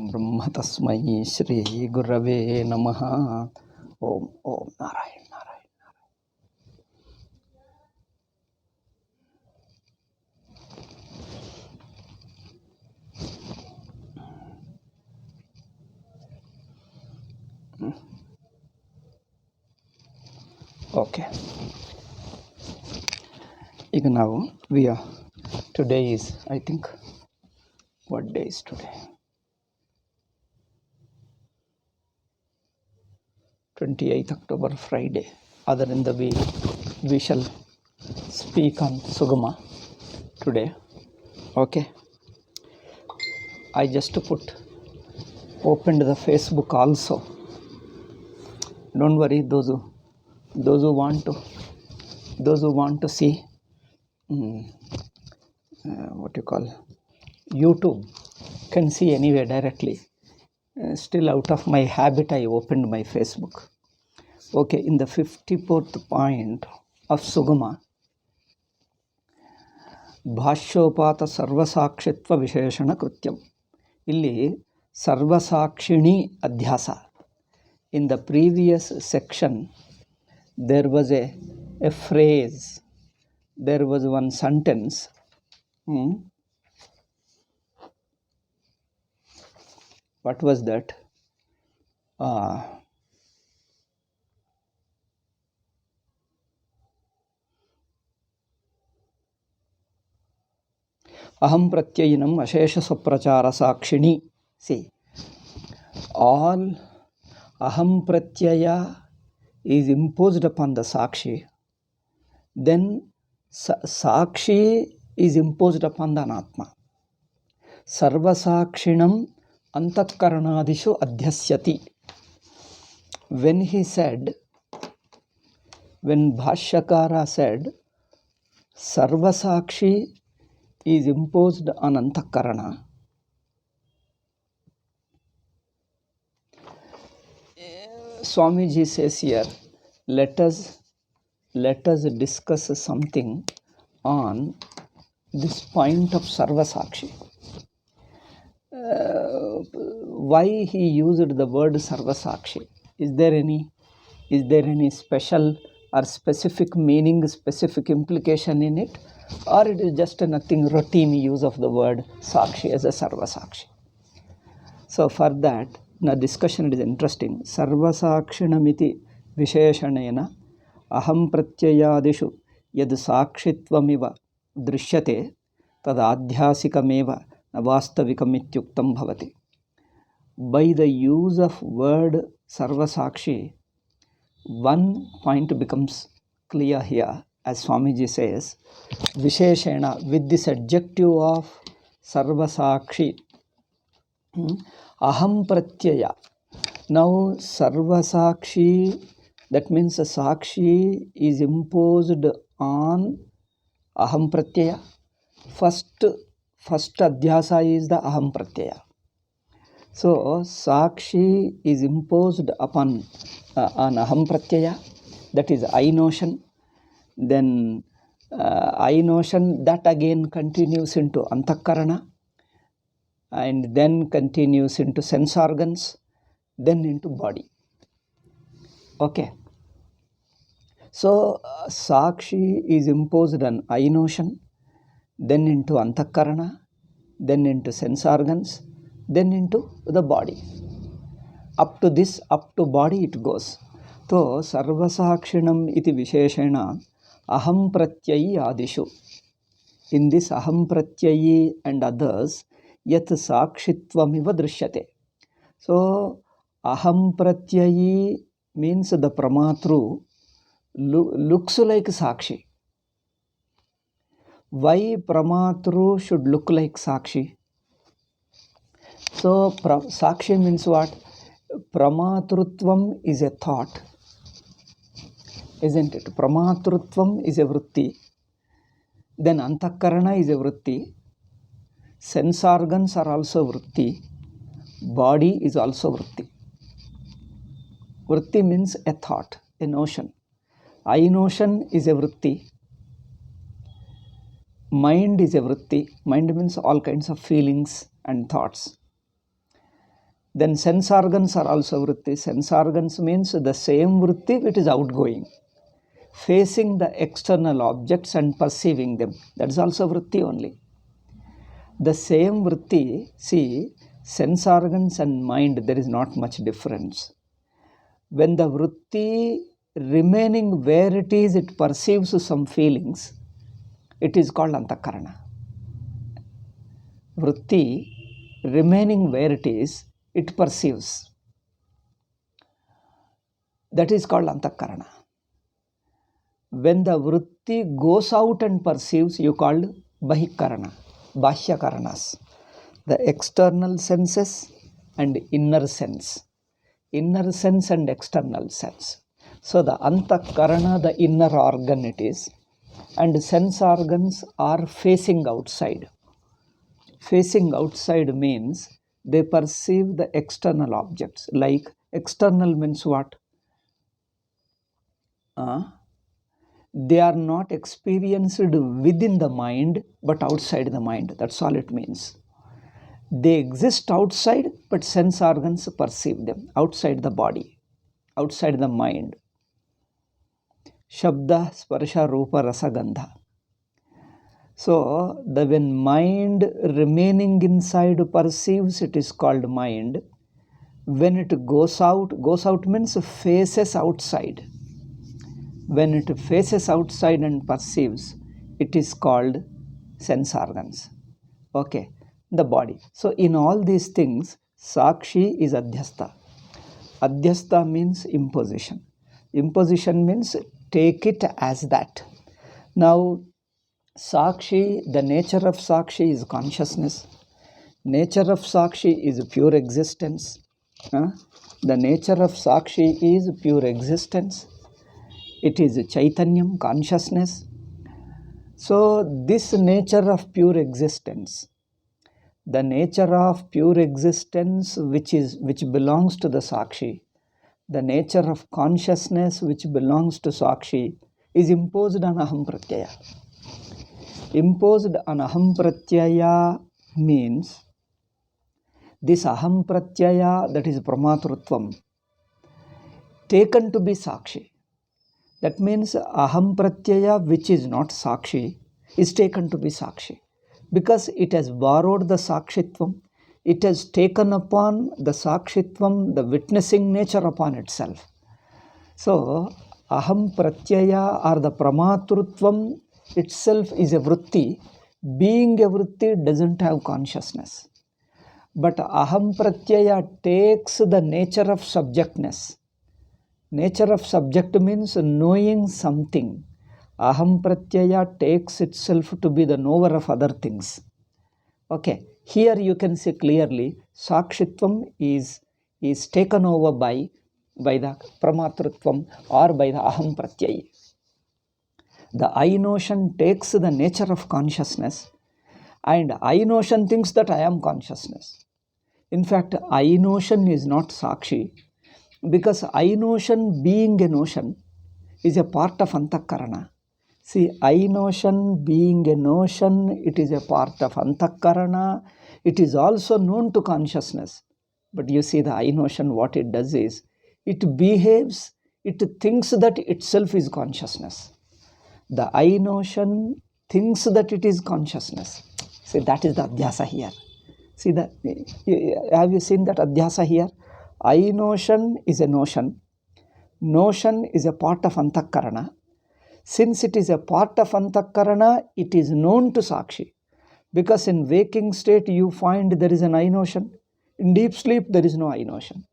ब्रह्म तस्मै श्री गुरवे नमः. ओम ओम नारायण नारायण. Okay. ಈಗ ನಾವು today is, I think, what day is today? 28th October, Friday. Adharinda we shall speak on Sugama today. Okay. I just opened the Facebook also. Don't worry, those who want to see what you call YouTube can see anyway directly. Still out of my habit, I opened my Facebook. Okay, in the 54th point of Sugama, ಭಾಷ್ಯೋಪಾತ ಸರ್ವಸಾಕ್ಷಿತ್ವ ವಿಶೇಷಣ ಕೃತ್ಯಂ. ಇಲ್ಲಿ ಸರ್ವಸಾಕ್ಷಿಣಿ ಅಧ್ಯಾಸ. In the previous section, there was a phrase, there was one sentence. What was that? Aham pratyayinam ashesha swaprachara sakshini. See, all aham pratyaya is imposed upon the sakshi. Then sakshi is imposed upon the anatma. Sarvasakshinam antakarnadishu adhyasyati. When Bhashyakara said Sarvasakshi is imposed on antakarana, Swamiji says here, let us discuss something on this point of Sarvasakshi. Why he used the word Sarvasakshi? Is there any special or specific meaning, specific implication in it, or it is just nothing routine use of the word Sakshi as a Sarvasakshi? So for that, the discussion is interesting. Sarvasakshinamiti visheshanena aham pratyayadishu yad sakshittvamiva drishyate tad adhyasikam vastavikam ityuktam bhavati. By the use of word Sarvasakshi, one point becomes clear here, as Swamiji says, Visheshena, with this adjective of Sarvasakshi, Aham Pratyaya. Now, Sarvasakshi, that means a Sakshi is imposed on Aham Pratyaya. First Adhyasa is the Aham Pratyaya. So, Sakshi is imposed upon an Aham Pratyaya, that is I notion. Then I notion, that again continues into Antakarana, and then continues into sense organs, then into body. Okay. So, Sakshi is imposed on I notion, then into Antakarana, then into sense organs, then into the body. Up to body it goes. So, Sarvasakshinam iti visheshena aham pratyayi adishu. In this aham pratyayi and others, yat sakshittvamiva drishyate. So, aham pratyayi means the pramatru looks like Sakshi. Why pramatru should look like Sakshi? So, Sakshi means what? Pramatrutvam is a thought, isn't it? Pramatrutvam is a vritti. Then Antakarana is a vritti. Sense organs are also vritti. Body is also vritti. Vritti means a thought, a notion. I notion is a vritti. Mind is a vritti. Mind means all kinds of feelings and thoughts. Then sense organs are also vritti. Sense organs means the same vritti which is outgoing, facing the external objects and perceiving them. That is also vritti only. The same vritti, see, sense organs and mind, there is not much difference. When the vritti remaining where it is, it perceives some feelings, it is called antakarana. Vritti remaining where it is, it perceives. That is called antakarana. When the vritti goes out and perceives, you call bahikarana, Bhashya karanas. The external senses and inner sense. Inner sense and external sense. So the antakarana, the inner organ it is, and sense organs are facing outside. Facing outside means they perceive the external objects. Like external means what? They are not experienced within the mind but outside the mind. That's all it means. They exist outside, but sense organs perceive them outside the body, outside the mind. Shabda, Sparsha, Rupa, Rasa, Gandha. So, when mind remaining inside perceives, it is called mind. When it goes out means faces outside. When it faces outside and perceives, it is called sense organs. Okay, the body. So, in all these things, Sakshi is Adhyasta. Adhyasta means imposition. Imposition means take it as that. Now, Sakshi, the nature of Sakshi is consciousness. Nature of Sakshi is pure existence. The nature of Sakshi is pure existence. It is Chaitanyam, consciousness. So, this nature of pure existence, the nature of pure existence which belongs to the Sakshi, the nature of consciousness which belongs to Sakshi is imposed on Aham Pratyaya. Imposed on Aham Pratyaya means this Aham Pratyaya, that is Pramatrutvam, taken to be Sakshi. That means Aham Pratyaya, which is not Sakshi, is taken to be Sakshi. Because it has borrowed the Sakshitvam, it has taken upon the Sakshitvam, the witnessing nature upon itself. So, Aham Pratyaya or the Pramatrutvam itself is a vritti. Being a vritti doesn't have consciousness. But Aham Pratyaya takes the nature of subjectness. Nature of subject means knowing something. Aham Pratyaya takes itself to be the knower of other things. Okay, here you can see clearly Sakshitvam is taken over by the Pramatrutvam or by the Aham Pratyaya. The I notion takes the nature of consciousness, and I notion thinks that I am consciousness. In fact, I notion is not Sakshi, because I notion being a notion is a part of Antakarana. See, I notion being a notion, it is a part of Antakarana. It is also known to consciousness. But you see, the I notion, what it does is, it behaves, it thinks that itself is consciousness. The I notion thinks that it is consciousness. See, that is the Adhyasa here. See that? Have you seen that Adhyasa here? I notion is a notion. Notion is a part of Antakarana. Since it is a part of Antakarana, it is known to Sakshi. Because in waking state, you find there is an I notion. In deep sleep, there is no I notion.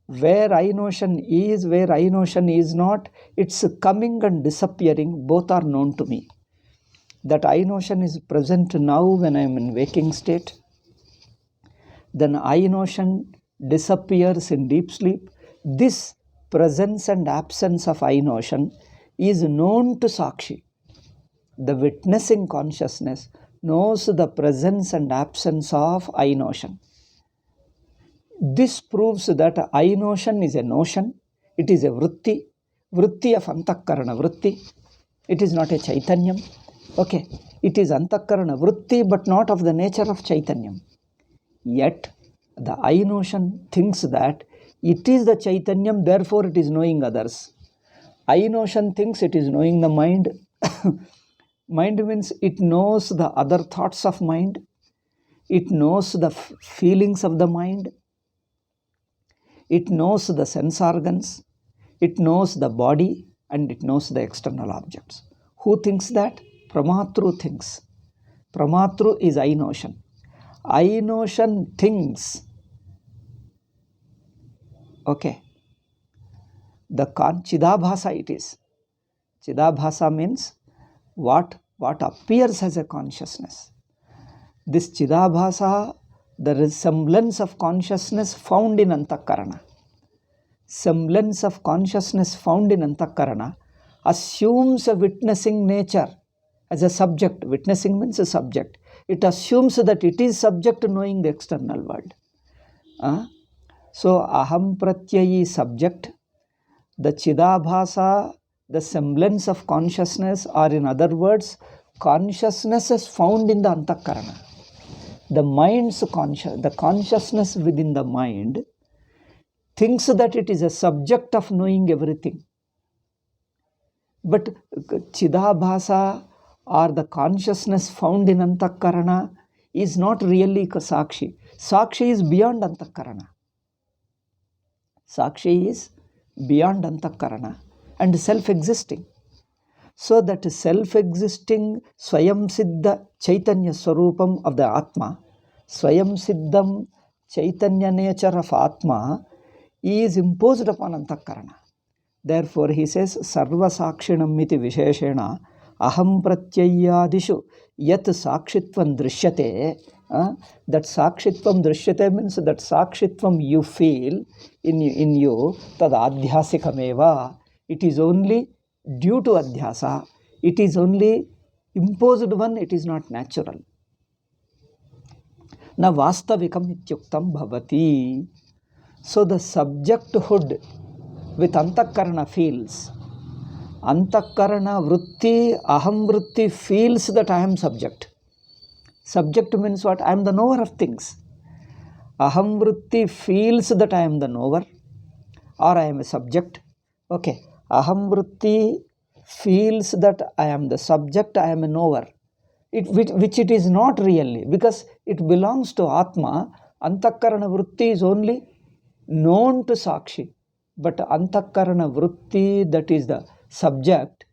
Where I notion is, where I notion is not, it's coming and disappearing, both are known to me. That I notion is present now when I am in waking state. Then I notion disappears in deep sleep. This presence and absence of I notion is known to Sakshi. The witnessing consciousness knows the presence and absence of I notion. This proves that I notion is a notion. It is a vritti of Antakarana vritti. It is not a Chaitanyam. Okay, it is Antakarana vritti but not of the nature of Chaitanyam. Yet, The I notion thinks that it is the Chaitanyam, therefore it is knowing others. I notion thinks it is knowing the mind. Mind means it knows the other thoughts of mind. It knows the feelings of the mind. It knows the sense organs. It knows the body, and it knows the external objects. Who thinks that? Pramatru thinks. Pramatru is I notion. I notion thinks. Okay. The Chidabhasa it is. Chidabhasa means what appears as a consciousness. This Chidabhasa, the resemblance of consciousness found in Antakarana. Semblance of consciousness found in Antakarana assumes a witnessing nature as a subject. Witnessing means a subject. It assumes that it is subject to knowing the external world. So, aham pratyayi subject, the Chidabhasa, the semblance of consciousness, or in other words, consciousness is found in the Antakarana. The mind's the consciousness within the mind thinks that it is a subject of knowing everything. But Chidabhasa, or the consciousness found in Antakarana, is not really Sakshi. Sakshi is beyond Antakarana. Sakshi is beyond Antakarana and self-existing. So that self-existing Swayam Siddha Chaitanya Swarupam of the Atma, Swayam Siddham Chaitanya nature of Atma is imposed upon Antakarana. Therefore he says, Sarva Sakshinam iti Visheshena Aham Pratyayadishu Yat Sakshitvam Drishyate. That Sakshitvam Drishyate means that Sakshitvam you feel in you, Tad Adhyasakameva. It is only due to Adhyasa. It is only imposed one, it is not natural. Na vastavikam ityuktam bhavati. So the subjecthood with Antakarana feels. Antakarana vritti, aham vritti feels that I am subject. Subject means what? I am the knower of things. Aham vritti feels that I am the knower or I am a subject. Okay. Aham vritti feels that I am the subject, I am a knower. Which it is not really, because it belongs to Atma. Antakarana vritti is only known to Sakshi. But Antakarana vritti, that is the subject,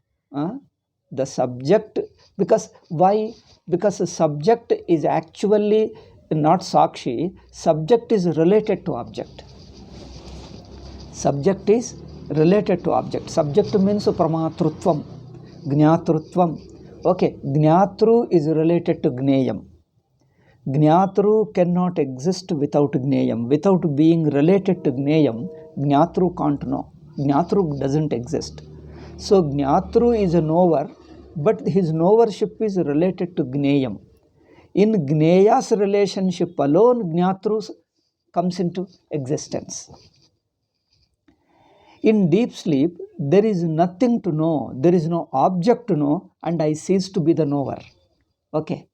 because why? Because the subject is actually not Sakshi. Subject is related to object. Subject is related to object. Subject means pramatrutvam, gnyatrutvam. Okay, gnatru is related to gneyam. Gnatru cannot exist without gneyam. Without being related to gneyam, gnatru can't know. Gnatru doesn't exist. So gnatru is a knower, but his knowership is related to gneyam. In gneya's relationship alone, gnatru comes into existence. In deep sleep, there is nothing to know. There is no object to know, and I cease to be the knower. Okay.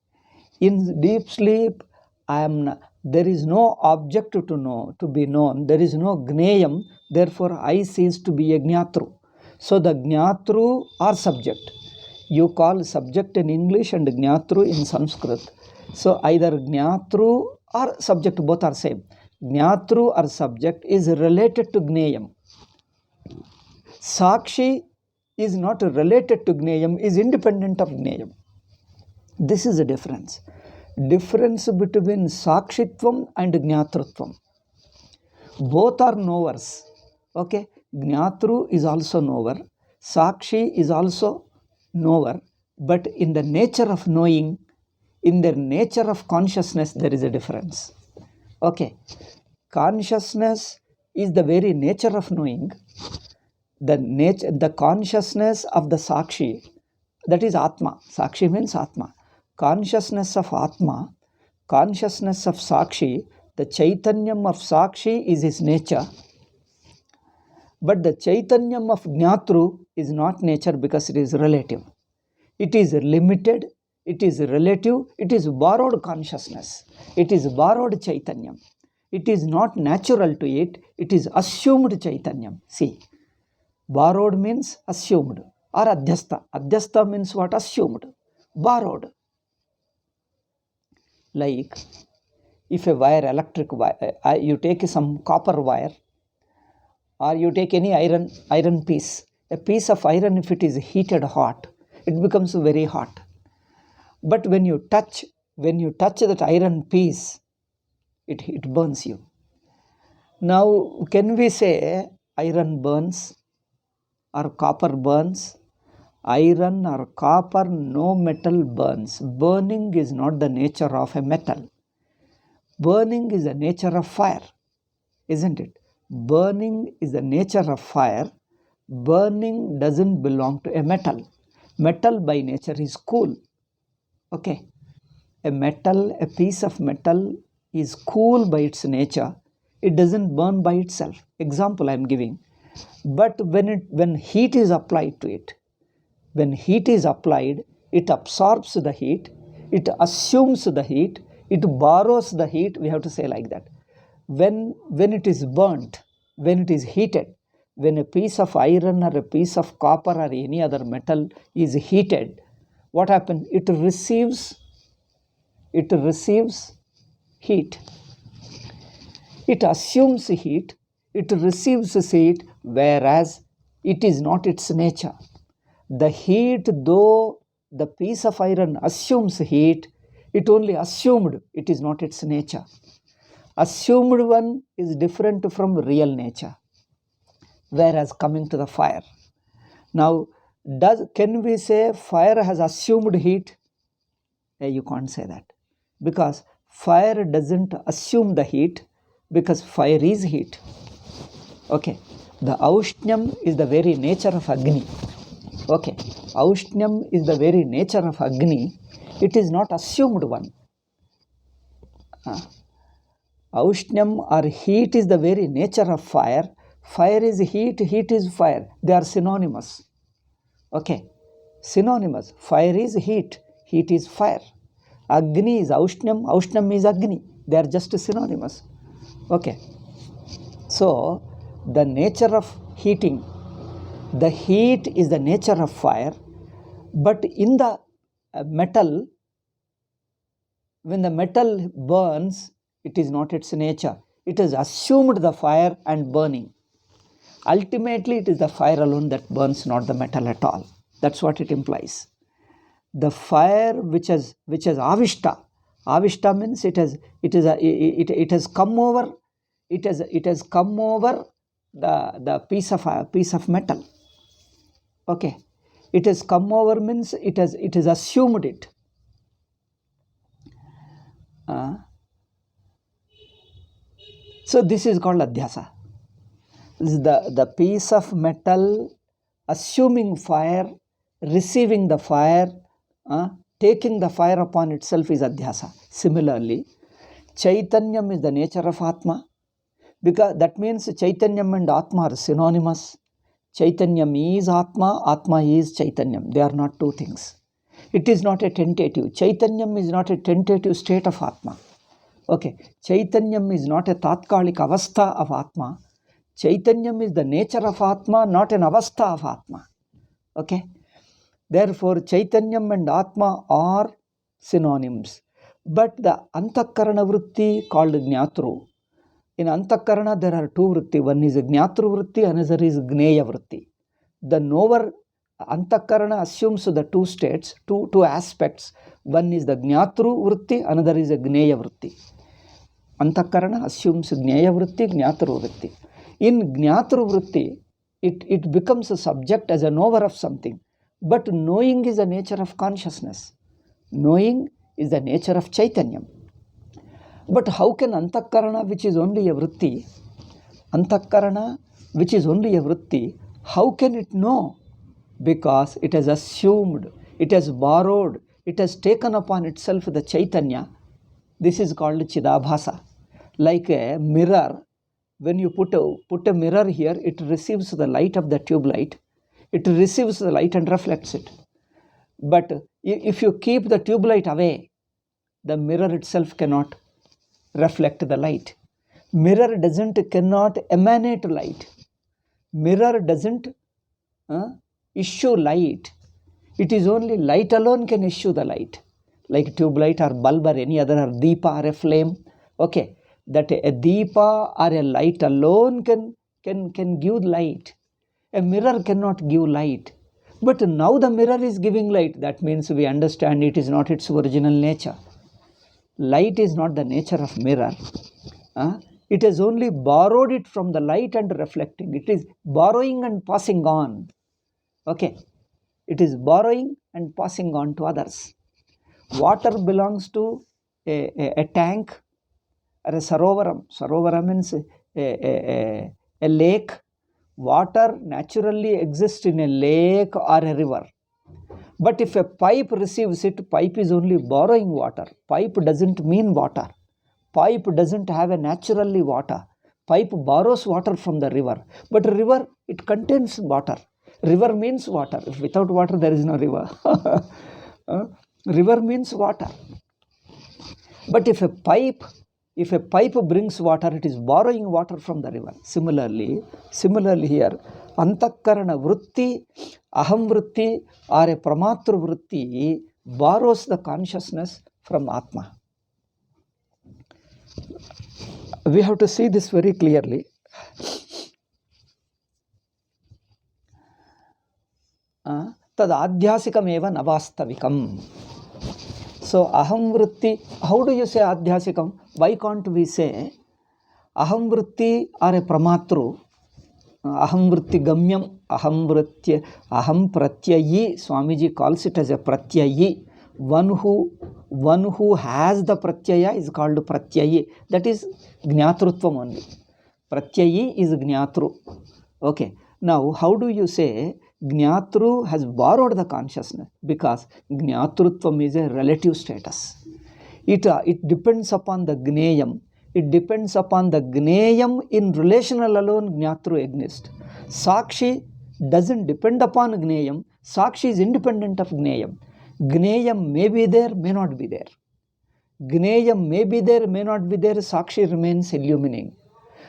In deep sleep, there is no object to know, to be known. There is no gneyam. Therefore, I cease to be a gnatru. So the gnatru are subject. You call subject in English and gnatru in Sanskrit. So either gnatru or subject, both are same. Gnatru or subject is related to gneyam. Sakshi is not related to gneyam, is independent of gneyam. This is the difference. Difference between Sakshitvam and Gnatrutvam. Both are knowers. Okay, Gnatru is also knower. Sakshi is also knower. But in the nature of knowing, in the nature of consciousness, there is a difference. Okay, consciousness is the very nature of knowing. The consciousness of the Sakshi, that is Atma. Sakshi means Atma. Consciousness of Atma, consciousness of Sakshi, the Chaitanyam of Sakshi is his nature. But the Chaitanyam of Gnatru is not nature because it is relative. It is limited, it is relative, it is borrowed consciousness. It is borrowed Chaitanyam. It is not natural to it. It is assumed Chaitanyam. See, borrowed means assumed, or Adhyasta. Adhyasta means what? Assumed, borrowed. Like, if a wire, electric wire, you take some copper wire, or you take any iron piece. A piece of iron, if it is heated hot, it becomes very hot. But when you touch that iron piece, it burns you. Now, can we say iron burns or copper burns? Iron or copper, no metal burns. Burning is not the nature of a metal. Burning is the nature of fire, isn't it? Burning is the nature of fire. Burning doesn't belong to a metal. Metal by nature is cool. Okay. A piece of metal is cool by its nature. It doesn't burn by itself. Example I am giving. But when heat is applied to it, it absorbs the heat, it assumes the heat, it borrows the heat, we have to say like that. When it is burnt, when it is heated, when a piece of iron or a piece of copper or any other metal is heated, what happens? It receives heat. It assumes heat, it receives heat, whereas it is not its nature. The heat, though the piece of iron assumes heat, it only assumed, it is not its nature. Assumed one is different from real nature. Whereas coming to the fire. Now, can we say fire has assumed heat? You can't say that. Because fire doesn't assume the heat, because fire is heat. Okay. The Aushnyam is the very nature of Agni. Okay. Aushnyam is the very nature of Agni. It is not assumed one. Aushnyam or heat is the very nature of fire. Fire is heat, heat is fire. They are synonymous. Okay. Synonymous. Fire is heat, heat is fire. Agni is Aushnyam, Aushnyam is Agni. They are just synonymous. Okay. So, the nature of heating, the heat is the nature of fire, but in the metal, when the metal burns, it is not its nature. It has assumed the fire and burning. Ultimately, it is the fire alone that burns, not the metal at all. That's what it implies. The fire which has avishta. Avishta means it has come over. It has come over the piece of metal. Okay, it has come over means it has assumed it. So this is called Adhyasa. This is the piece of metal assuming fire, receiving the fire, taking the fire upon itself is Adhyasa. Similarly, Chaitanyam is the nature of Atma, because that means Chaitanyam and Atma are synonymous. Chaitanyam is Atma, Atma is Chaitanyam. They are not two things. It is not a tentative. Chaitanyam is not a tentative state of Atma. Okay, Chaitanyam is not a tatkalik avastha of Atma. Chaitanyam is the nature of Atma, not an avastha of Atma. Okay, therefore Chaitanyam and Atma are synonyms. But the Antakarana vritti called Jnatru. In Antakarana there are two vritti. One is Jnatru vritti, another is Gneya vritti. The knower Antakarana assumes the two states, two aspects. One is the Jnatru vritti, another is a Gneya vritti. Antakarana assumes Gneya vritti, Jnatru vritti. In Jnatru vritti, it becomes a subject as a knower of something. But knowing is the nature of consciousness. Knowing is the nature of Chaitanyam. But how can Antakarana, which is only a vritti, how can it know? Because it has assumed, it has borrowed, it has taken upon itself the Chaitanya. This is called Chidabhasa. Like a mirror, when you put a mirror here, it receives the light of the tube light. It receives the light and reflects it. But if you keep the tube light away, the mirror itself cannot reflect the light. Mirror cannot emanate light. Mirror doesn't issue light. It is only light alone can issue the light. Like tube light or bulb or any other, or deepa or a flame. Okay, that a deepa or a light alone can give light. A mirror cannot give light. But now the mirror is giving light. That means we understand it is not its original nature. Light is not the nature of mirror. It has only borrowed it from the light and reflecting. It is borrowing and passing on. Okay, it is borrowing and passing on to others. Water belongs to a tank or a sarovaram. Sarovaram means a lake. Water naturally exists in a lake or a river. But if a pipe receives it, pipe is only borrowing water. Pipe doesn't mean water. Pipe doesn't have a naturally water. Pipe borrows water from the river. But river, it contains water. River means water. If without water, there is no river. River means water. But if a pipe brings water, it is borrowing water from the river. Similarly here, antakarana vritti, aham vritti, or a pramatru vritti borrows the consciousness from Atma. We have to see this very clearly. Tad adhyasikam eva navastavikam. So aham vritti, how do you say adhyasikam? Why can't we say aham vritti or a pramatru? Aham vritti gamyam, aham pratyayi. Swamiji calls it as a pratyayi. One who has the pratyaya is called pratyayi. That is gnyatrutvam only. Pratyayi is gnatru. Okay. Now, how do you say gnatru has borrowed the consciousness? Because gnatrutvam is a relative status. It depends upon the gneyam. It depends upon the gneyam. In relational alone, gnatru exists. Sakshi doesn't depend upon gneyam. Sakshi is independent of gneyam. Gneyam may be there, may not be there. Gneyam may be there, may not be there. Sakshi remains illumining.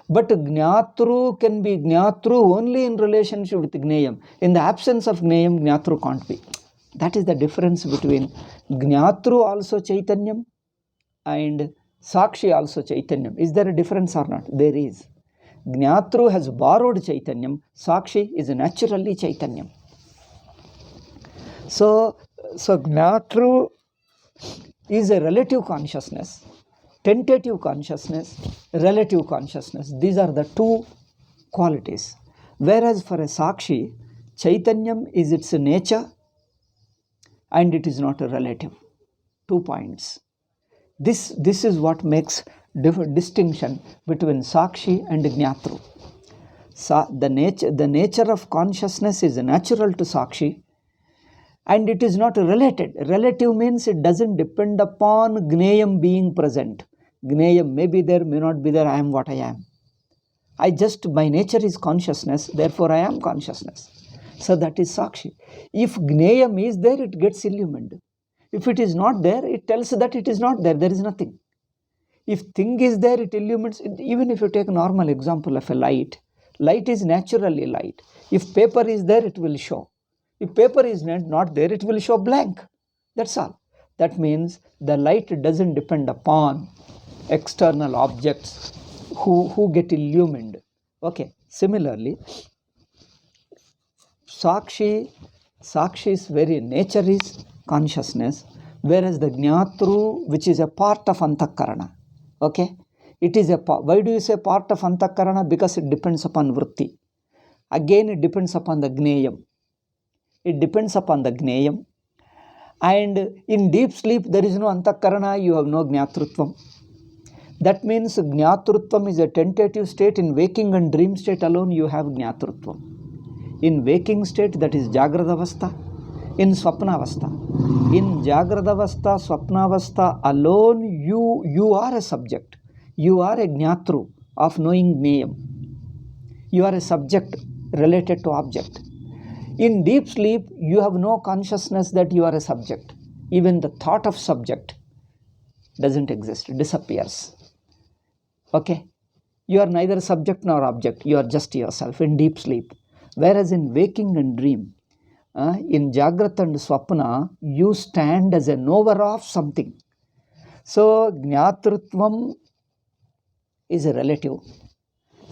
But gnatru can be gnatru only in relationship with gneyam. In the absence of gneyam, gnatru can't be. That is the difference between gnatru also chaitanyam and sakshi also chaitanyam. Is there a difference or not? There is. Gnatru has borrowed chaitanyam. Sakshi is naturally chaitanyam. So gnatru is a relative consciousness, tentative consciousness, relative consciousness. These are the two qualities. Whereas for a sakshi, chaitanyam is its nature and it is not a relative. 2 points. This is what makes distinction between sakshi and gnatru. The nature of consciousness is natural to sakshi, and it is not related. Relative means it doesn't depend upon gneyam being present. Gneyam may be there, may not be there. I am what I am. My nature is consciousness, therefore I am consciousness. So that is sakshi. If gneyam is there, it gets illumined. If it is not there, it tells that it is not there. There is nothing. If thing is there, it illumines. Even if you take a normal example of a light, light is naturally light. If paper is there, it will show. If paper is not there, it will show blank. That's all. That means the light doesn't depend upon external objects who get illumined. Okay. Similarly, Sakshi's very nature is consciousness, whereas the gnatru, which is a part of antakarana. Okay. It is why do you say part of antakarana? Because it depends upon vritti. Again, it depends upon the gneyam. It depends upon the gneyam. And in deep sleep, there is no antakarana, you have no gnatrutvam. That means gnatrutvam is a tentative state. In waking and dream state alone, you have gnatrutvam. In waking state, that is jagradavastha. In swapnavastha. In jagradavastha, swapnavastha alone, you are a subject. You are a gnatru of knowing gneyam. You are a subject related to object. In deep sleep, you have no consciousness that you are a subject. Even the thought of subject doesn't exist, disappears. Okay? You are neither subject nor object. You are just yourself in deep sleep. Whereas in waking and dream, in Jagrata and Swapna, you stand as a knower of something. So, Jnatrutvam is a relative.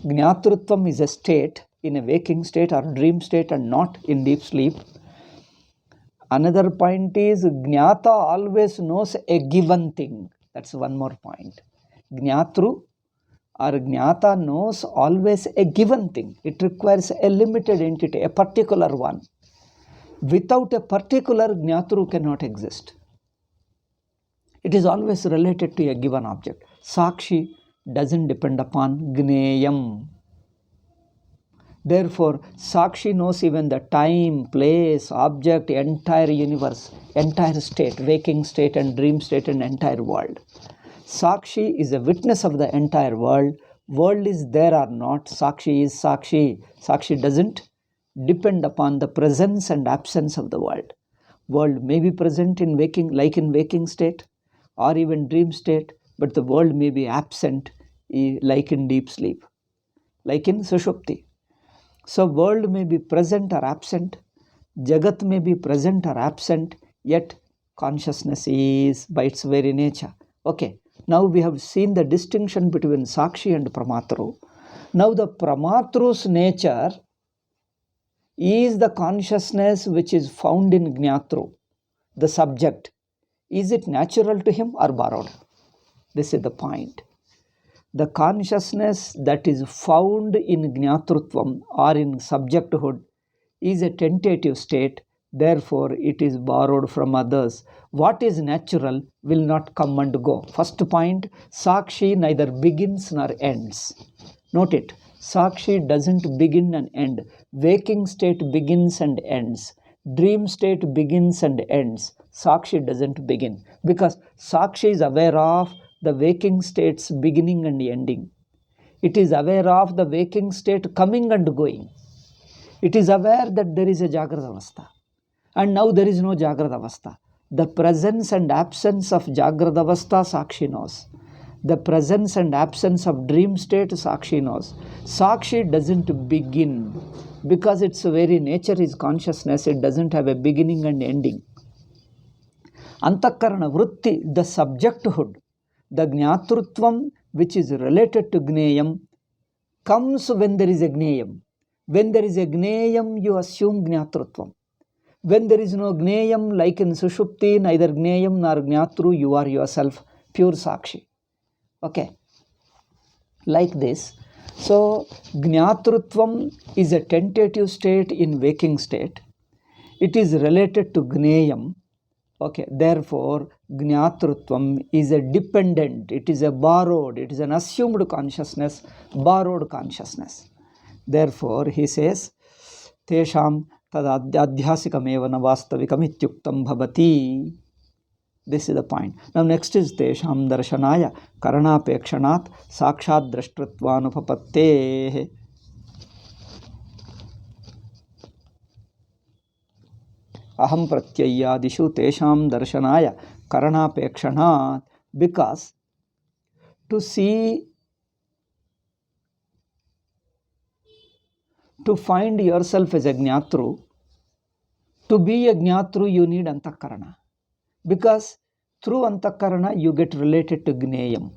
Jnatrutvam is a state, in a waking state or dream state and not in deep sleep. Another point is Jnata always knows a given thing. That's one more point. Jnatru or Jnata knows always a given thing. It requires a limited entity, a particular one. Without a particular, Jnatru cannot exist. It is always related to a given object. Sakshi doesn't depend upon Gneyam. Therefore, Sakshi knows even the time, place, object, entire universe, entire state, waking state and dream state and entire world. Sakshi is a witness of the entire world. World is there or not, Sakshi is Sakshi. Sakshi doesn't depend upon the presence and absence of the world. World may be present in waking, like in waking state or even dream state, but the world may be absent like in deep sleep, like in Sushupti. So world may be present or absent, Jagat may be present or absent, yet consciousness is by its very nature. Okay, now we have seen the distinction between Sakshi and Pramatru. Now the Pramatru's nature is the consciousness which is found in Jnatru, the subject. Is it natural to him or borrowed? This is the point. The consciousness that is found in Jnatrutvam or in subjecthood is a tentative state, therefore it is borrowed from others. What is natural will not come and go. First point, Sakshi neither begins nor ends. Note it, Sakshi doesn't begin and end. Waking state begins and ends. Dream state begins and ends. Sakshi doesn't begin because Sakshi is aware of the waking state's beginning and ending. It is aware of the waking state coming and going. It is aware that there is a Jagrata Avastha and now there is no Jagrata Avastha. The presence and absence of Jagrata Avastha Sakshi knows. The presence and absence of dream state Sakshi knows. Sakshi doesn't begin because its very nature is consciousness. It doesn't have a beginning and ending. Antakarana Vritti, the subjecthood, the Jnatrutvam which is related to Gneyam comes when there is a Gneyam. When there is a Gneyam, you assume Jnatrutvam. When there is no Gneyam, like in Sushupti, neither Gneyam nor Jnatru, you are yourself pure Sakshi. Okay. Like this. So, Jnatrutvam is a tentative state in waking state. It is related to Gneyam. Okay, therefore, Jnatrutvam is a dependent, it is a borrowed, it is an assumed consciousness, borrowed consciousness. Therefore, he says, Tesham tad adhyasikam na vastavikam ityuktam bhavati. This is the point. Now, next is Tesham darshanaya karanapekshanat sakshat drashtrutvanupapatte. Aham pratyayadishu tesham darshanaya karanapekshanat, because to see, to find yourself as a Jnatru, to be a Jnatru you need Antakarana, because through Antakarana you get related to Gneyam.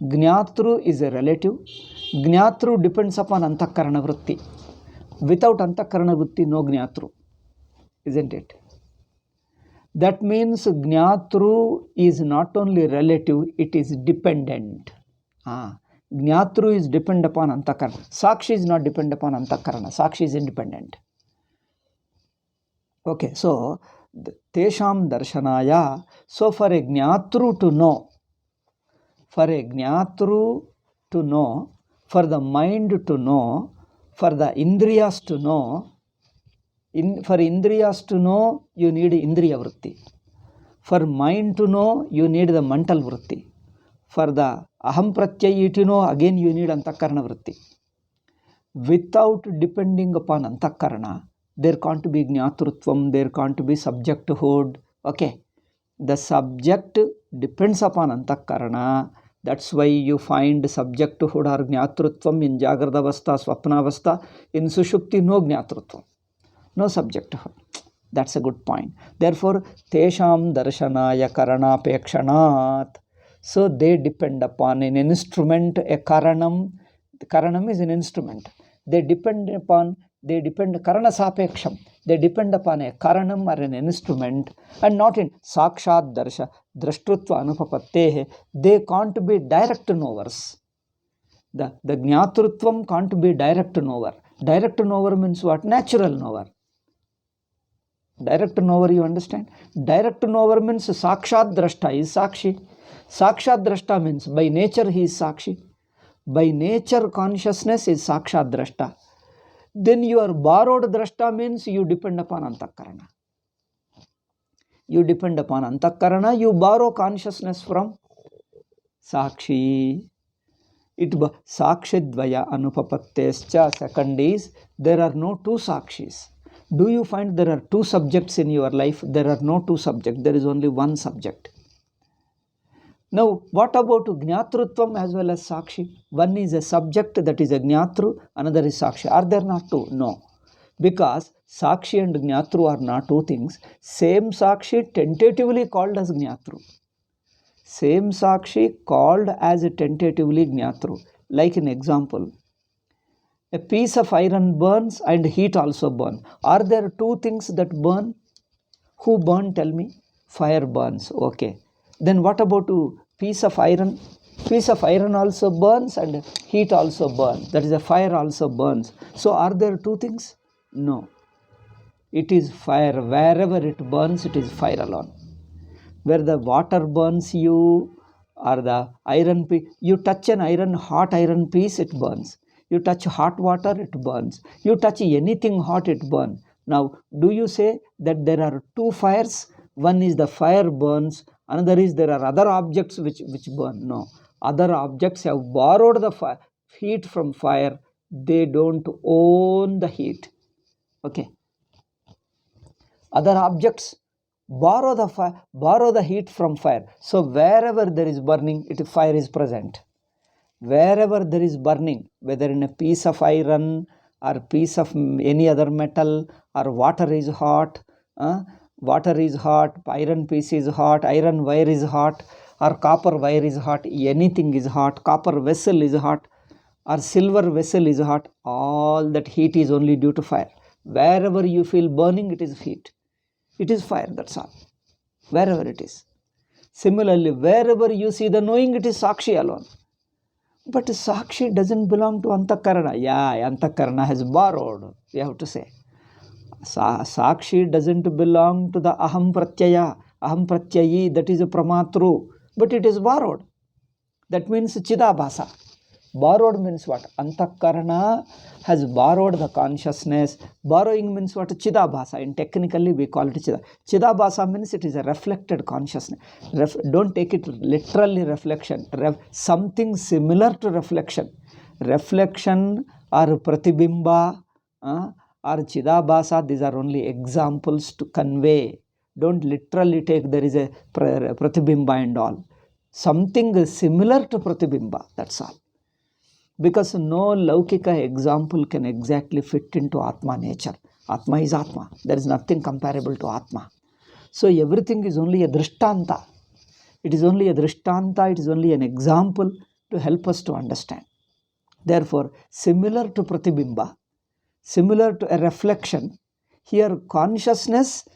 Jnatru is a relative. Jnatru depends upon Antakarana Vritti. Without Antakarana Vritti, no Jnatru. Isn't it? That means Jnatru is not only relative, it is dependent. Jnatru is dependent upon Antakarana. Sakshi is not dependent upon Antakarana. Sakshi is independent. Okay, so Tesham Darshanaya. So for a Jnatru to know, for a Jnatru to know, for the mind to know, for the Indriyas to know, for Indriyas to know, you need Indriya Vritti. For mind to know, you need the mental Vritti. For the Aham Pratyayi to know, again you need Antakarana Vritti. Without depending upon Antakarana, there can't be Jnatrutvam, there can't be subjecthood. Okay. The subject depends upon Antakarana, That's why you find subjecthood or jnatrutvam in Jagradavastha, Swapnavastha. In Sushupti, no jnatrutvam, no subjecthood. That's a good point. Therefore, tesham darshanaya karanapekshanat. So they depend upon an instrument, a karanam. Karanam is an instrument. They depend, karanasapeksham. They depend upon a karanam or an instrument and not in sakshat darsha, drashtrutva anupapattehe. They can't be direct knowers. The jnatrutvam can't be direct knower. Direct knower means what? Natural knower. Direct knower, you understand? Direct knower means sakshat drashta is sakshi. Sakshat drashta means by nature he is sakshi. By nature consciousness is sakshat drashta. Then your borrowed drashta means you depend upon antakarana. You depend upon antakarana, you borrow consciousness from sakshi. Sakshidvaya anupapattescha. Second is, there are no two sakshis. Do you find there are two subjects in your life? There are no two subjects. There is only one subject. Now, what about Jnatrutvam as well as Sakshi? One is a subject, that is a Jnatru, another is Sakshi. Are there not two? No. Because Sakshi and Jnatru are not two things. Same Sakshi tentatively called as Jnatru. Same Sakshi called as tentatively Jnatru. Like an example, a piece of iron burns and heat also burns. Are there two things that burn? Who burn? Tell me. Fire burns. Okay. Then what about a piece of iron? Piece of iron also burns and heat also burns. That is, a fire also burns. So are there two things? No. It is fire. Wherever it burns, it is fire alone. Where the water burns you, or the iron piece, you touch an iron, hot iron piece, it burns. You touch hot water, it burns. You touch anything hot, it burns. Now, do you say that there are two fires? One is the fire burns, another is there are other objects which burn. No. Other objects have borrowed the heat from fire. They don't own the heat. Okay. Other objects borrow the heat from fire. So wherever there is burning, fire is present. Wherever there is burning, whether in a piece of iron or piece of any other metal, or water is hot, iron piece is hot, iron wire is hot, or copper wire is hot, anything is hot, copper vessel is hot, or silver vessel is hot, all that heat is only due to fire. Wherever you feel burning, it is heat. It is fire, that's all. Wherever it is. Similarly, wherever you see the knowing, it is Sakshi alone. But Sakshi doesn't belong to Antakarana. Yeah, Antakarana has borrowed, you have to say. Sakshi doesn't belong to the Aham Pratyaya. Aham Pratyayi, that is a Pramatru. But it is borrowed. That means Chidabhasa. Borrowed means what? Antakarana has borrowed the consciousness. Borrowing means what? Chidabhasa. And technically we call it Chidabhasa. Chidabhasa means it is a reflected consciousness. Don't take it literally reflection. Something similar to reflection. Reflection or Pratibimba or Chidabhasa, these are only examples to convey. Don't literally take there is a Pratibimba and all. Something similar to Pratibimba, that's all. Because no Laukika example can exactly fit into Atma nature. Atma is Atma. There is nothing comparable to Atma. So everything is only a Drishtanta. It is only a Drishtanta, it is only an example to help us to understand. Therefore, similar to Pratibimba, similar to a reflection, here consciousness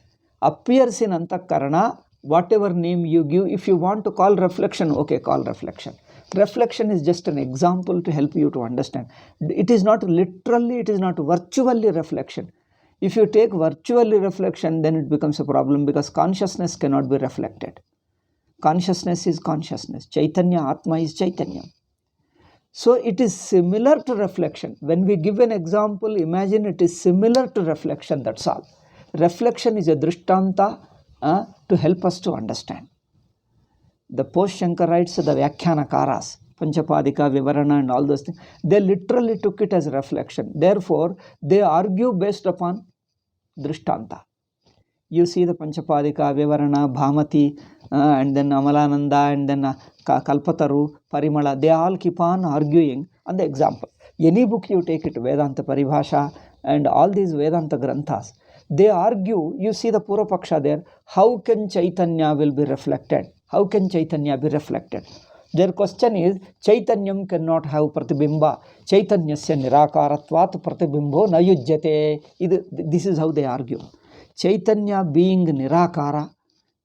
appears in Antakarana, whatever name you give. If you want to call reflection, okay, call reflection. Reflection is just an example to help you to understand. It is not literally, it is not virtually reflection. If you take virtually reflection, then it becomes a problem, because consciousness cannot be reflected. Consciousness is consciousness. Chaitanya, Atma is Chaitanya. So it is similar to reflection. When we give an example, imagine it is similar to reflection, that's all. Reflection is a Drishtanta to help us to understand. The Post-Shankar writes, the Vyakyanakaras, Panchapadika, Vivarana and all those things, they literally took it as reflection. Therefore, they argue based upon Drishtanta. You see the Panchapadika, Vivarana, Bhamati, and then Amalananda, and then Kalpataru, Parimala, they all keep on arguing on the example. Any book you take it, Vedanta Paribhasha and all these Vedanta Granthas, they argue, you see the Purapaksha there, how can Chaitanya will be reflected? How can Chaitanya be reflected? Their question is, Chaitanyam cannot have pratibimba. Chaitanyasya nirakaratvat pratibimbo na yujyate. This is how they argue. Chaitanya being nirakara,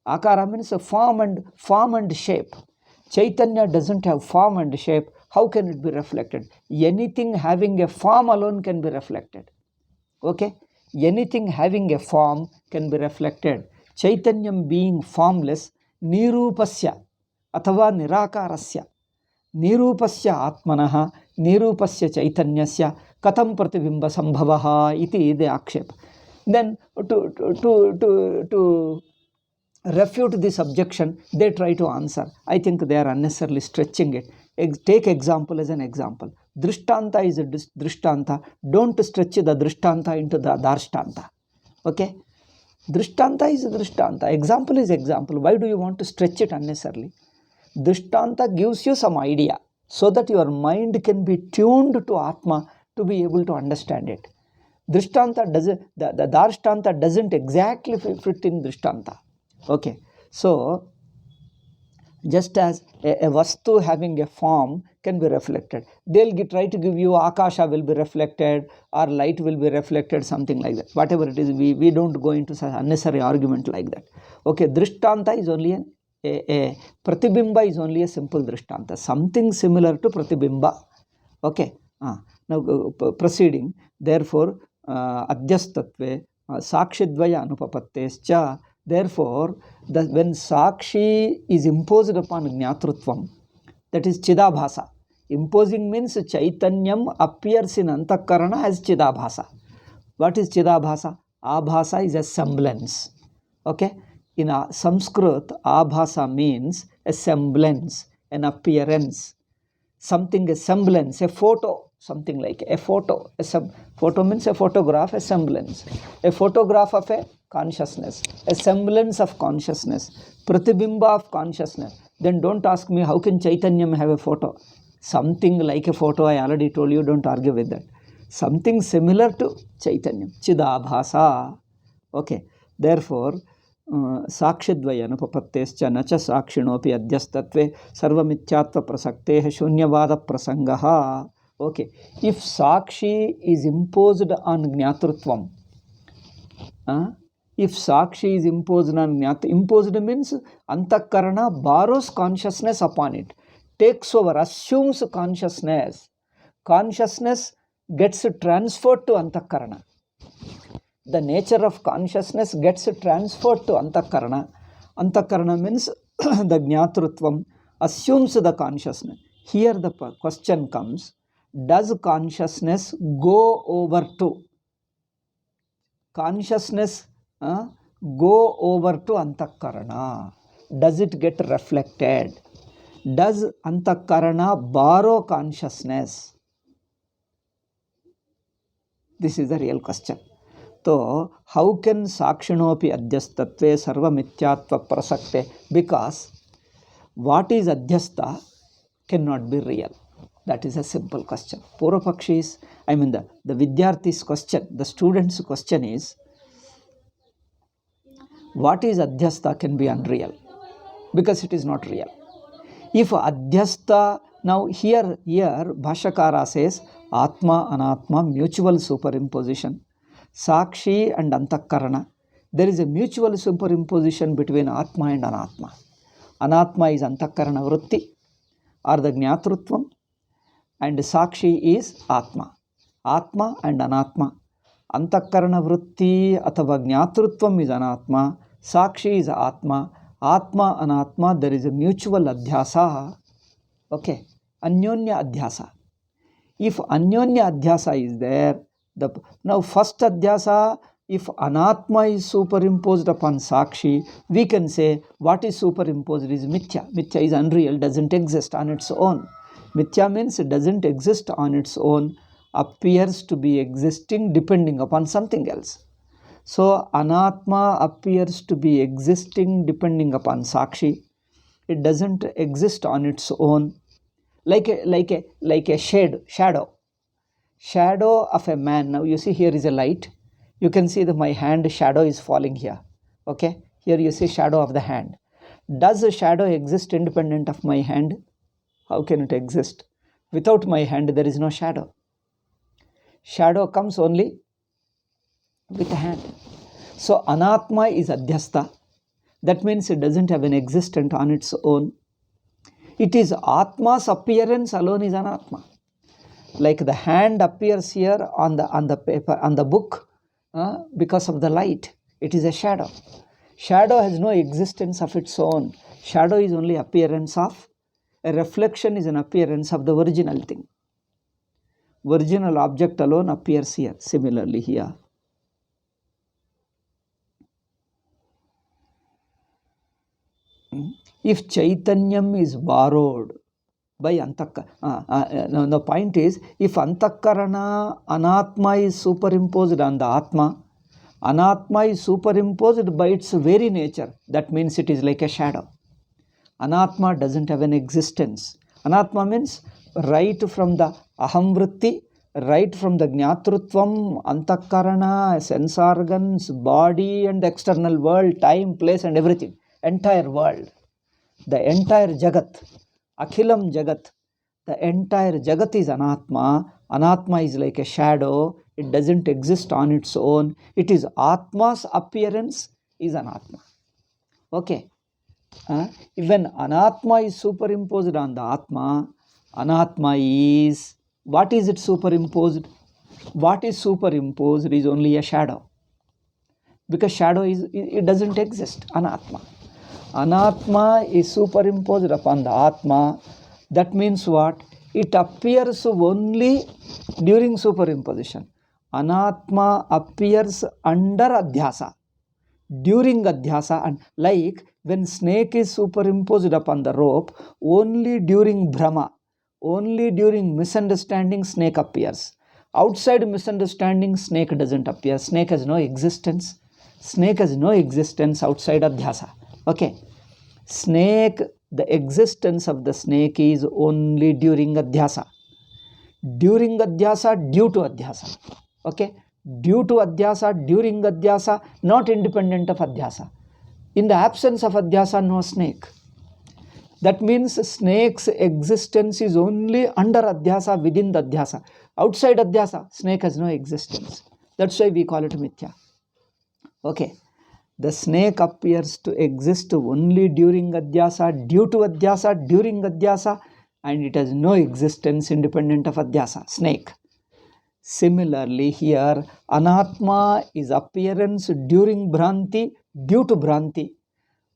akara means a form and shape. Chaitanya doesn't have form and shape. How can it be reflected? Anything having a form alone can be reflected. Okay? Anything having a form can be reflected. Chaitanyam being formless, nirupasya athava nirakarasya, nirupasya atmanah, nirupasya chaitanyasya katham pratibimba sambhavaha iti the akshep. Then to refute this objection, they try to answer. I think they are unnecessarily stretching it. Take example as an example. Drishtanta is a drishtanta. Don't stretch the drishtanta into the darshtanta. Okay? Drishtanta is a drishtanta. Example is example. Why do you want to stretch it unnecessarily? Drishtanta gives you some idea so that your mind can be tuned to Atma to be able to understand it. Drishtanta doesn't, the darshtanta doesn't exactly fit in drishtanta. Okay, so just as a vastu having a form can be reflected, they'll try to give you akasha will be reflected or light will be reflected, something like that. Whatever it is, we don't go into such unnecessary argument like that. Okay, drishtanta is only a pratibimba is only a simple drishtanta, something similar to pratibimba. Okay, now proceeding. Therefore, adhyastatve sakshidvaya anupapattescha. Therefore, when Sakshi is imposed upon Jnatrutvam, that is Chidabhasa. Imposing means Chaitanyam appears in Antakarana as Chidabhasa. What is Chidabhasa? Abhasa is a semblance. Okay? In Sanskrit, Abhasa means a semblance, an appearance, something, a semblance, a photo, something like a photo. Photo means a photograph, a semblance. A photograph of a consciousness, a semblance of consciousness, pratibimba of consciousness. Then don't ask me how can Chaitanyam have a photo. Something like a photo, I already told you, don't argue with that. Something similar to Chaitanyam, Chidabhasa. Okay, therefore, Sakshidvaya anupapattescha nacha sakshinopi adhyastatve sarvamityatva prasakteha shunyavada prasangaha. Okay, if Sakshi is imposed on Jnatrutvam, if Sakshi is imposed on Jnata, imposed means Antakarana borrows consciousness upon it, takes over, assumes consciousness. Consciousness gets transferred to Antakarana. The nature of consciousness gets transferred to Antakarana. Antakarana means the Jnatrutvam assumes the consciousness. Here the question comes, does consciousness go over to consciousness? Go over to Antakarana. Does it get reflected? Does Antakarana borrow consciousness? This is the real question. So, how can Sakshinopi Adhyastatve Sarva Mityatva Prasakte? Because what is Adhyasta cannot be real. That is a simple question. Purvapakshis, I mean the Vidyarthi's question, the student's question is, what is Adhyasta can be unreal, because it is not real. If Adhyasta, now here Bhashyakara says, Atma, Anatma, mutual superimposition. Sakshi and Antakarana, there is a mutual superimposition between Atma and Anatma. Anatma is Antakarana Vritti or the Jnatrutvam, and Sakshi is Atma. Atma and Anatma. Antakarana Vritti athava Jnatrutvam is Anatma, Sakshi is Atma. Atma, Anatma, there is a mutual Adhyasa. Okay, Anyonya Adhyasa. If Anyonya Adhyasa is there, now first Adhyasa, if Anatma is superimposed upon Sakshi, we can say what is superimposed is Mithya. Mithya is unreal, doesn't exist on its own. Mithya means it doesn't exist on its own, appears to be existing depending upon something else. So Anatma appears to be existing depending upon Sakshi. It doesn't exist on its own, like a shadow of a man. Now you see, here is a light. You can see that my hand shadow is falling here. Okay, here you see shadow of the hand. Does a shadow exist independent of my hand? How can it exist? Without my hand, there is no shadow. Shadow comes only with the hand. So Anatma is Adhyasta. That means it doesn't have an existence on its own. It is Atma's appearance alone is Anatma. Like the hand appears here on the paper, on the book, because of the light. It is a shadow. Shadow has no existence of its own. Shadow is only appearance of, a reflection is an appearance of the original thing. Original object alone appears here. Similarly here. If Chaitanyam is borrowed by Antakarana, the point is, if Antakarana, Anatma is superimposed on the Atma, Anatma is superimposed by its very nature. That means it is like a shadow. Anatma doesn't have an existence. Anatma means right from the Ahamvritti, right from the Jnatrutvam, Antakarana, sense organs, body and the external world, time, place and everything. Entire world. The entire Jagat, Akhilam Jagat, the entire Jagat is Anatma. Anatma is like a shadow. It doesn't exist on its own. It is Atma's appearance is Anatma. Okay. When Anatma is superimposed on the Atma, Anatma is, what is it superimposed? What is superimposed is only a shadow. Because shadow is, it doesn't exist, Anatma. Anatma is superimposed upon the Atma. That means what? It appears only during superimposition. Anatma appears under Adhyasa, during Adhyasa, and like when snake is superimposed upon the rope, only during Brahma, only during misunderstanding snake appears. Outside misunderstanding, snake doesn't appear. Snake has no existence. Snake has no existence outside Adhyasa. Okay. Snake, the existence of the snake is only during Adhyasa. During Adhyasa, due to Adhyasa. Okay. Due to Adhyasa, during Adhyasa, not independent of Adhyasa. In the absence of Adhyasa, no snake. That means snake's existence is only under Adhyasa, within the Adhyasa. Outside Adhyasa, snake has no existence. That's why we call it Mithya. Okay. The snake appears to exist only during Adhyasa, due to Adhyasa, during Adhyasa, and it has no existence independent of Adhyasa, snake. Similarly, here, Anatma is appearance during Bhranti, due to Bhranti.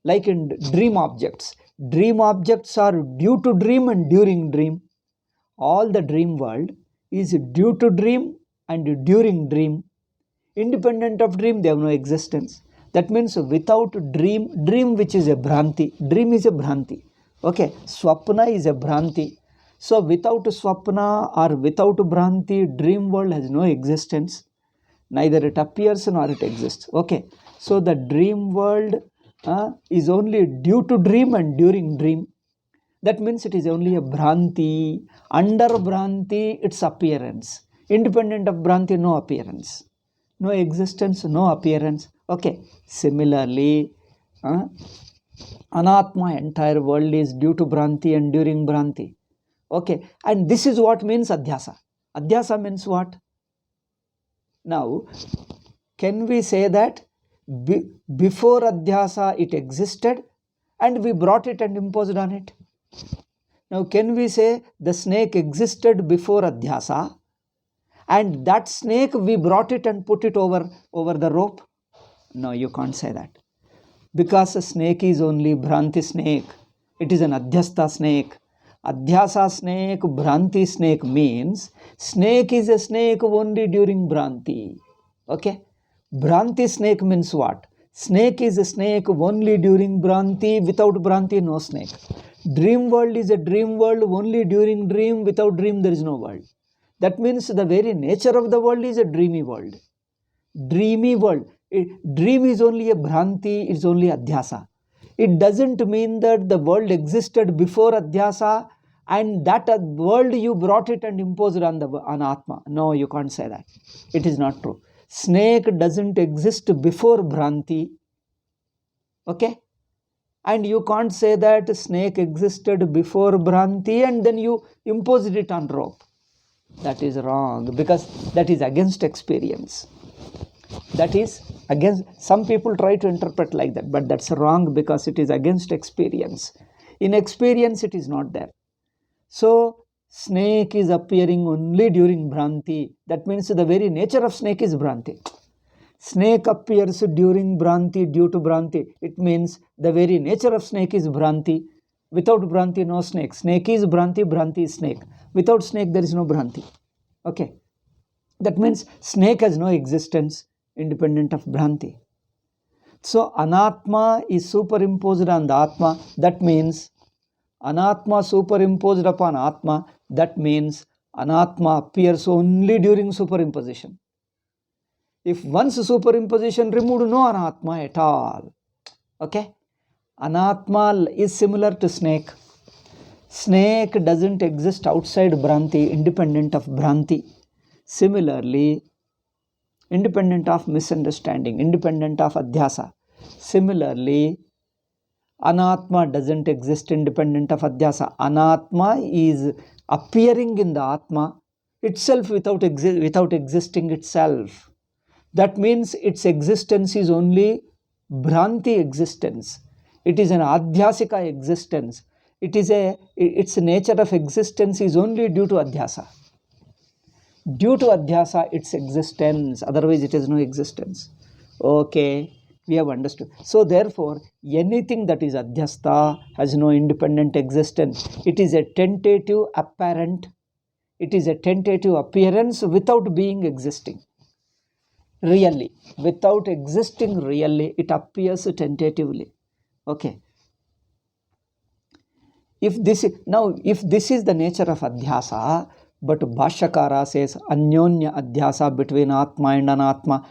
Like in dream objects. Dream objects are due to dream and during dream. All the dream world is due to dream and during dream. Independent of dream, they have no existence. That means without dream which is a Bhranti. Dream is a Bhranti. Okay, Swapna is a Bhranti. So without Swapna or without Bhranti, dream world has no existence. Neither it appears nor it exists. Okay, so the dream world is only due to dream and during dream. That means it is only a Bhranti. Under Bhranti, its appearance. Independent of Bhranti, no appearance. No existence, no appearance. Okay. Similarly, Anatma, entire world is due to Bhranti and during Bhranti. Okay. And this is what means Adhyasa. Adhyasa means what? Now, can we say that before Adhyasa it existed and we brought it and imposed on it? Now, can we say the snake existed before Adhyasa and that snake we brought it and put it over the rope? No, you can't say that. Because a snake is only Bhranti snake. It is an Adhyasta snake. Adhyasa snake, Bhranti snake means snake is a snake only during Bhranti. Okay? Bhranti snake means what? Snake is a snake only during Bhranti. Without Bhranti, no snake. Dream world is a dream world only during dream. Without dream, there is no world. That means the very nature of the world is a dreamy world. Dreamy world. Dream is only a Bhranti, it's only Adhyasa. It doesn't mean that the world existed before Adhyasa and that world you brought it and imposed on Atma. No, you can't say that. It is not true. Snake doesn't exist before Bhranti. Okay? And you can't say that snake existed before Bhranti and then you imposed it on rope. That is wrong, because that is against experience. That is against, some people try to interpret like that, but that's wrong because it is against experience. In experience, it is not there. So, snake is appearing only during Bhranti. That means the very nature of snake is Bhranti. Snake appears during Bhranti, due to Bhranti. It means the very nature of snake is Bhranti. Without Bhranti, no snake. Snake is Bhranti, Bhranti is snake. Without snake, there is no Bhranti. Okay. That means snake has no existence independent of Bhranti. So, Anatma is superimposed on the Atma. That means Anatma superimposed upon Atma. That means Anatma appears only during superimposition. If once superimposition removed, no Anatma at all. Okay? Anatma is similar to snake. Snake doesn't exist outside Bhranti, independent of Bhranti. Similarly, independent of misunderstanding, independent of Adhyasa. Similarly, Anatma doesn't exist independent of Adhyasa. Anatma is appearing in the Atma itself without existing itself. That means its existence is only Bhranti existence. It is an Adhyasika existence. Its nature of existence is only due to Adhyasa. Due to Adhyasa, its existence, otherwise it has no existence. Okay, we have understood. So therefore, anything that is Adhyasta has no independent existence. It is a tentative apparent, it is a tentative appearance without being existing. Really, without existing really, it appears tentatively. Okay. If this is the nature of Adhyasa, but Bhashyakara says Anyonya Adhyasa between Atma and Anatma.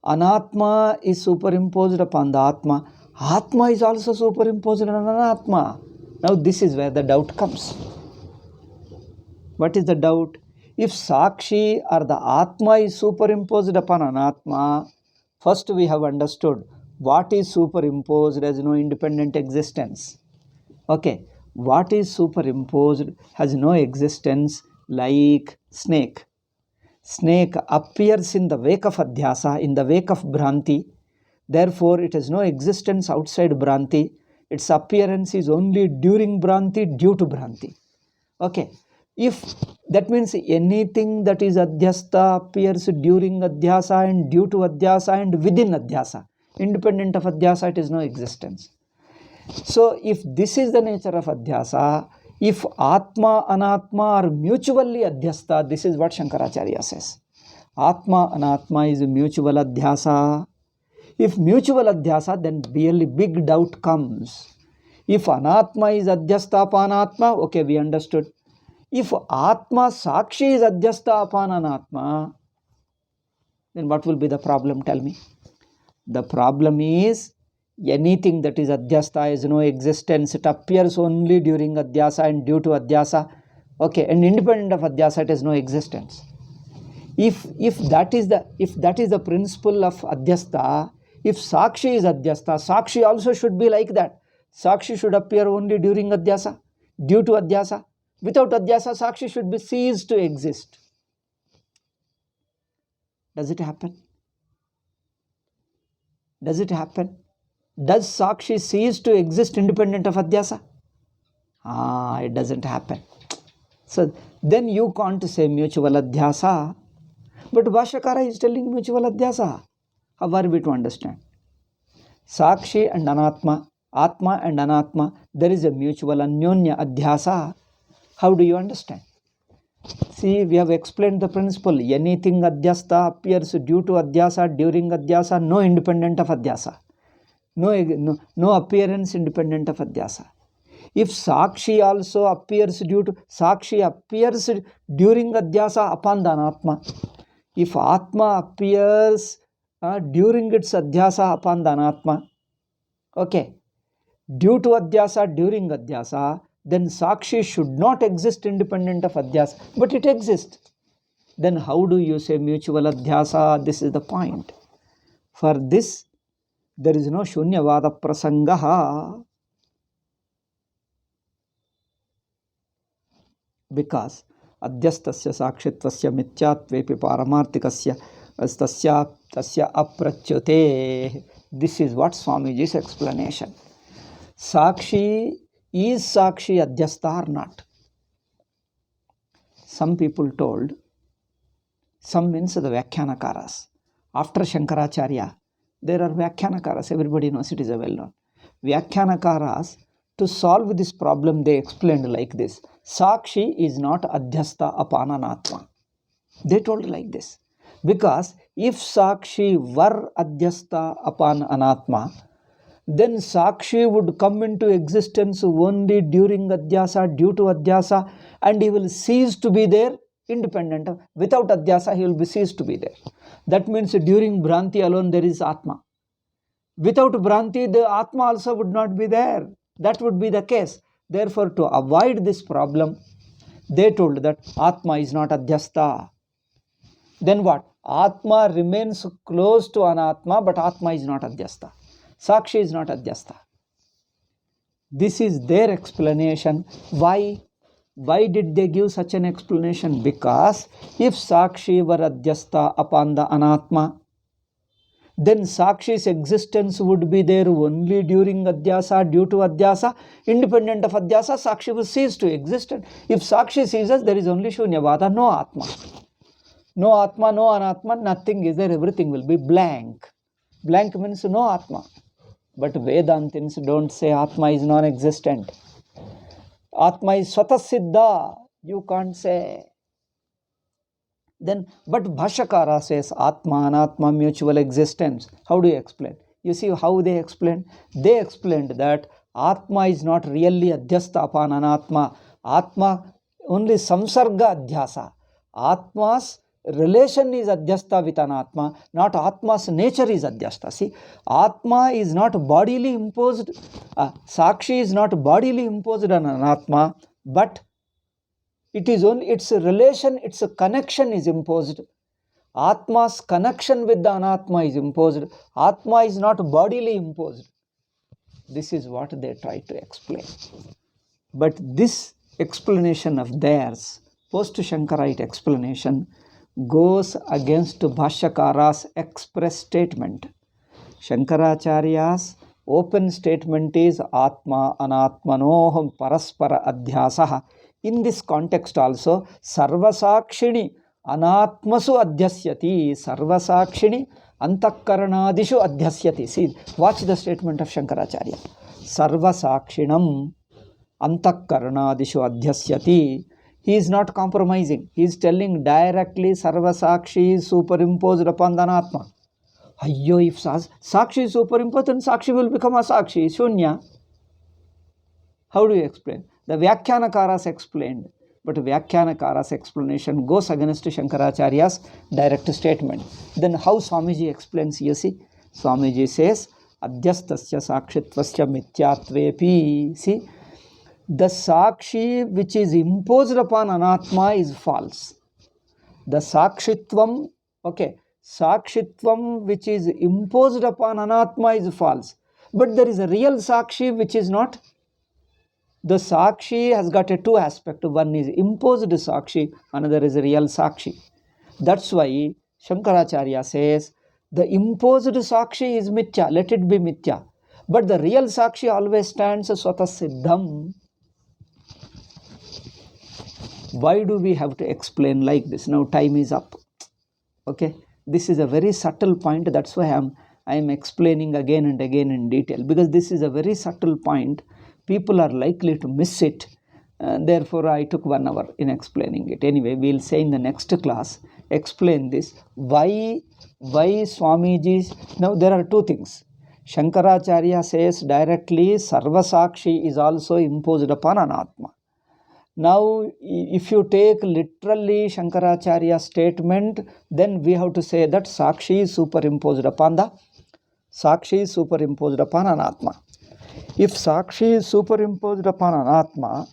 Anatma is superimposed upon the Atma. Atma is also superimposed on Anatma. Now this is where the doubt comes. What is the doubt? If Sakshi or the Atma is superimposed upon Anatma, first we have understood what is superimposed has no independent existence. Okay, what is superimposed has no existence, like snake. Snake appears in the wake of Adhyasa, in the wake of Bhranti. Therefore, it has no existence outside Bhranti. Its appearance is only during Bhranti, due to Bhranti. Okay. If that means anything that is Adhyasta appears during Adhyasa and due to Adhyasa and within Adhyasa. Independent of Adhyasa, it has no existence. So, if this is the nature of Adhyasa, if Atma, Anatma are mutually Adhyasta, this is what Shankaracharya says. Atma, Anatma is mutual Adhyasa. If mutual Adhyasa, then really big doubt comes. If Anatma is Adhyasta upon Atma, okay, we understood. If Atma Sakshi is Adhyasta upon Anatma, then what will be the problem? Tell me. The problem is anything that is Adhyasta has no existence. It appears only during Adhyasa and due to Adhyasa. Okay, and independent of Adhyasa, it has no existence. If that is the principle of Adhyasta, if Sakshi is Adhyasta, Sakshi also should be like that. Sakshi should appear only during Adhyasa, due to Adhyasa. Without Adhyasa, Sakshi should be ceased to exist. Does it happen? Does it happen? Does Sakshi cease to exist independent of Adhyasa? It doesn't happen. So then you can't say mutual Adhyasa. But Bhashyakara is telling mutual Adhyasa. How are we to understand? Sakshi and Anatma, Atma and Anatma, there is a mutual Anyonya Adhyasa. How do you understand? See, we have explained the principle. Anything Adhyasta appears due to Adhyasa, during Adhyasa, no independent of Adhyasa. No appearance independent of Adhyasa. If Sakshi also appears Sakshi appears during Adhyasa upon the Anatma. If Atma appears during its Adhyasa upon the Anatma. Okay. Due to Adhyasa, during Adhyasa, then Sakshi should not exist independent of Adhyasa, but it exists. Then how do you say mutual Adhyasa? This is the point. For this, there is no Shunyavada Prasangaha, because Adhyastasya Sakshitvasya Mithyatvepi Paramartikasya tasya aprachyate. This is what Swamiji's explanation. Sakshi, is Sakshi Adhyasta or not? Some people told, some means the Vyakhyanakaras. After Shankaracharya, there are Vyakhyanakaras. Everybody knows it is a well-known. Vyakhyanakaras, to solve this problem, they explained like this. Sakshi is not Adhyasta upon Anatma. They told like this. Because if Sakshi were Adhyasta upon Anatma, then Sakshi would come into existence only during Adhyasa, due to Adhyasa, and he will cease to be there independent. Without Adhyasa, he will be ceased to be there. That means during Bhranti alone there is Atma. Without Bhranti, the Atma also would not be there. That would be the case. Therefore, to avoid this problem, they told that Atma is not Adhyasta. Then what? Atma remains close to Anatma, but Atma is not Adhyasta. Sakshi is not Adhyasta. This is their explanation. Why? Why did they give such an explanation? Because if Sakshi were Adhyasta upon the Anatma, then Sakshi's existence would be there only during Adhyasa, due to Adhyasa. Independent of Adhyasa, Sakshi will cease to exist. If Sakshi ceases, there is only Shunyavada, no Atma. No Atma, no Anatma, nothing is there, everything will be blank. Blank means no Atma. But Vedantins don't say Atma is non-existent. Atma is Swatasiddha. You can't say. Then, but Bhashyakara says Atma, Anatma, mutual existence. How do you explain? You see how they explained? They explained that Atma is not really Adhyasta upon Anatma. Atma only Samsarga Adhyasa. Atma's relation is Adhyasta with Anatma, not Atma's nature is Adhyasta. See, Atma is not bodily imposed, Sakshi is not bodily imposed on Anatma, but it is only its relation, its connection is imposed. Atma's connection with the Anatma is imposed. Atma is not bodily imposed. This is what they try to explain. But this explanation of theirs, post-Shankarite explanation, goes against Bhashyakara's express statement. Shankaracharya's open statement is Atma Anatmanoham Paraspara Adhyasaha. In this context also, Sarvasakshini Anatmasu Adhyasyati, Sarvasakshini Antakaranadishu Adhyasyati. See, watch the statement of Shankaracharya. Sarvasakshinam Antakaranadishu Adhyasyati. He is not compromising. He is telling directly Sarvasakshi is superimposed upon the Anatma. Ayyo, if Sakshi is superimposed, then Sakshi will become a Sakshi, Shunya. How do you explain? The Vyakhyanakaras explained, but Vyakhyanakaras explanation goes against Shankaracharya's direct statement. Then how Swamiji explains, you see? Swamiji says, Adhyastasya Sakshitvasya Mithyatvepi. See, the Sakshi which is imposed upon Anatma is false. The Sakshitvam, okay, Sakshitvam which is imposed upon Anatma is false. But there is a real Sakshi which is not. The Sakshi has got a two aspects. One is imposed Sakshi, another is a real Sakshi. That's why Shankaracharya says, the imposed Sakshi is Mithya, let it be Mithya. But the real Sakshi always stands Swatasiddham. Why do we have to explain like this? Now time is up. Okay, this is a very subtle point. That's why I am explaining again and again in detail, because this is a very subtle point. People are likely to miss it. Therefore, I took 1 hour in explaining it. Anyway, we'll say in the next class, explain this. Why Swamiji's... Now, there are two things. Shankaracharya says directly, Sarvasakshi is also imposed upon Anatma. Now, if you take literally Shankaracharya's statement, then we have to say that Sakshi is superimposed upon Anatma. If Sakshi is superimposed upon Anatma,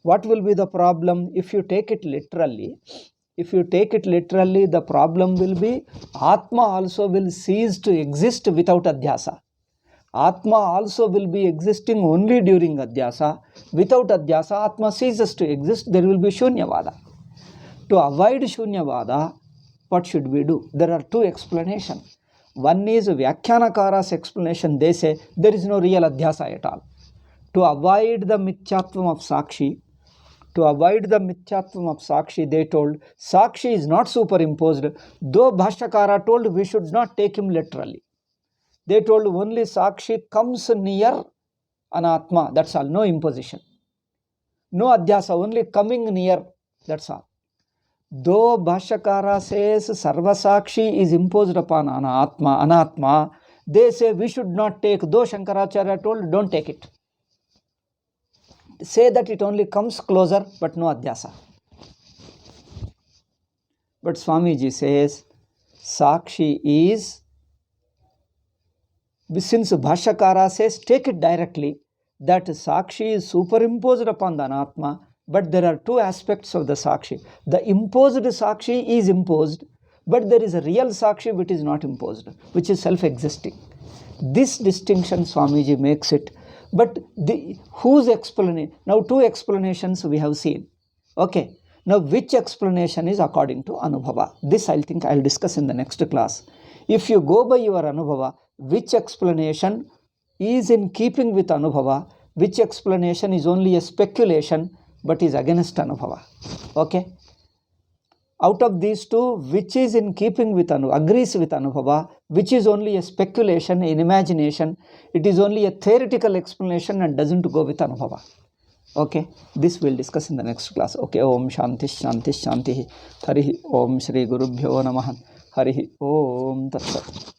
what will be the problem? If you take it literally, the problem will be Atma also will cease to exist without Adhyasa. Atma also will be existing only during Adhyasa. Without Adhyasa, Atma ceases to exist. There will be Shunyavada. To avoid Shunyavada, what should we do? There are two explanations. One is Vyakyanakara's explanation. They say there is no real Adhyasa at all. To avoid the Mithyatvam of Sakshi, they told Sakshi is not superimposed, though Bhashyakara told we should not take him literally. They told only Sakshi comes near Anatma, that's all, no imposition. No Adhyasa, only coming near, that's all. Though Bhashyakara says Sarva Sakshi is imposed upon Anatma, they say we should not take, though Shankaracharya told don't take it. Say that it only comes closer, but no Adhyasa. But Swamiji says Sakshi is, since Bhashyakara says take it directly, that Sakshi is superimposed upon the Anatma, but there are two aspects of the Sakshi. The imposed Sakshi is imposed, but there is a real Sakshi which is not imposed, which is self-existing. This distinction Swamiji makes it. But whose explanation? Now two explanations we have seen. Okay. Now which explanation is according to Anubhava? This I think I'll discuss in the next class. If you go by your Anubhava, which explanation is in keeping with Anubhava, which explanation is only a speculation but is against Anubhava. Okay. Out of these two, which is in keeping with agrees with Anubhava, which is only a speculation, an imagination, it is only a theoretical explanation and doesn't go with Anubhava. Okay, this we'll discuss in the next class. Okay, Om Shanti Shanti Shanti. Harihi Om Shri Gurubhyo Namaha. Harihi Om Tat Sat.